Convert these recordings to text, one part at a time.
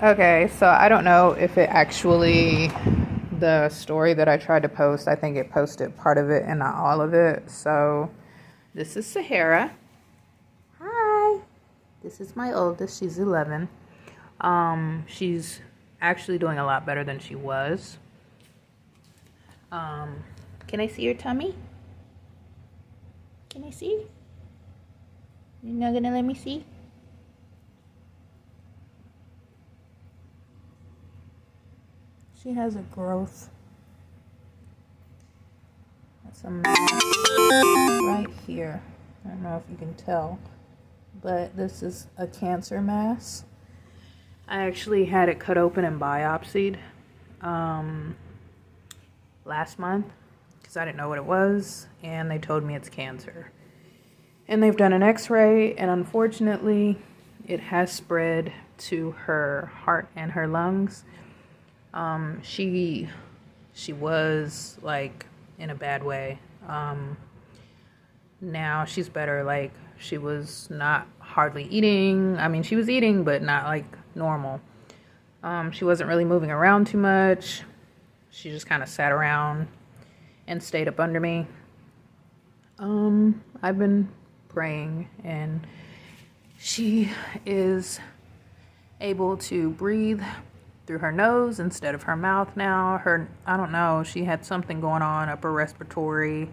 Okay, so I don't know if it actually, the story that I tried to post, I think it posted part of it and not all of it. So this is Sahara. Hi. This is my oldest. She's 11. She's actually doing a lot better than she was. Can I see your tummy? Can I see? You're not gonna let me see? She has a growth. That's a mass right here. I don't know if you can tell, but this is a cancer mass. I actually had it cut open and biopsied last month because I didn't know what it was, and they told me it's cancer. And they've done an x-ray, and unfortunately it has spread to her heart and her lungs. She was like in a bad way. Now she's better. Like, she was not hardly eating. I mean, she was eating, but not like normal. She wasn't really moving around too much. She just kind of sat around and stayed up under me. I've been praying, and she is able to breathe through her nose instead of her mouth now. I don't know, she had something going on, upper respiratory.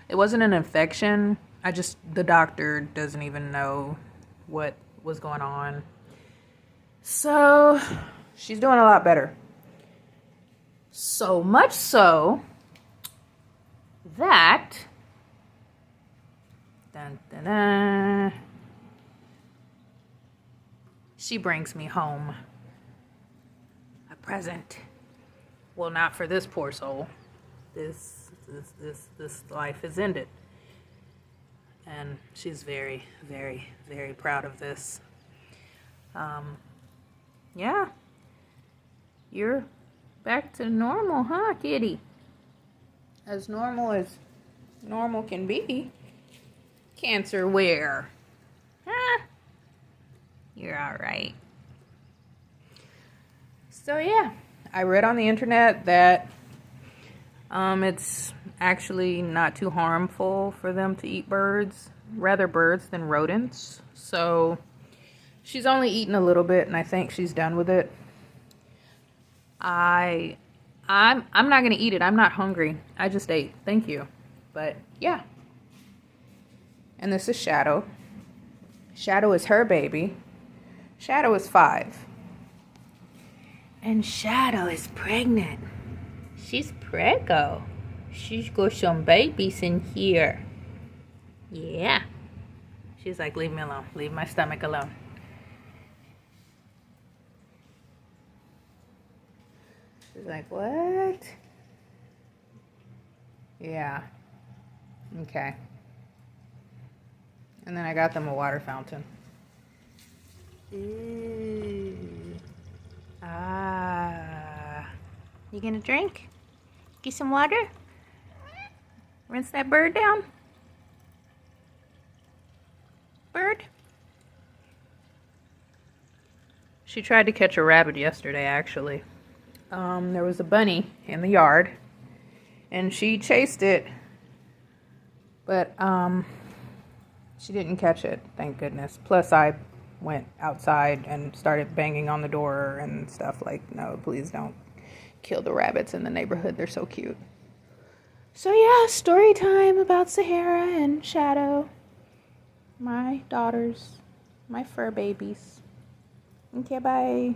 It wasn't an infection. The doctor doesn't even know what was going on. So she's doing a lot better. So much so that she brings me home a present. Well, not for this poor soul. This life is ended. And she's very, very, very proud of this. Yeah. You're back to normal, huh, kitty? As normal can be. Cancer where? Huh? You're all right. So yeah, I read on the internet that it's actually not too harmful for them to eat birds, rather birds than rodents. So she's only eaten a little bit, and I think she's done with it. I'm not gonna eat it. I'm not hungry. I just ate. Thank you. But yeah. And this is Shadow. Shadow is her baby. Shadow is 5. And Shadow is pregnant. She's preggo. She's got some babies in here. Yeah. She's like, leave me alone. Leave my stomach alone. She's like, what? Yeah. Okay. And then I got them a water fountain. Ooh. Ah. You gonna drink? Get some water? Rinse that bird down? Bird? She tried to catch a rabbit yesterday, actually. There was a bunny in the yard, and she chased it, but she didn't catch it, thank goodness. Plus, I went outside and started banging on the door and stuff like, no, please don't kill the rabbits in the neighborhood. They're so cute. So yeah, story time about Sahara and Shadow, my daughters, my fur babies. Okay, bye.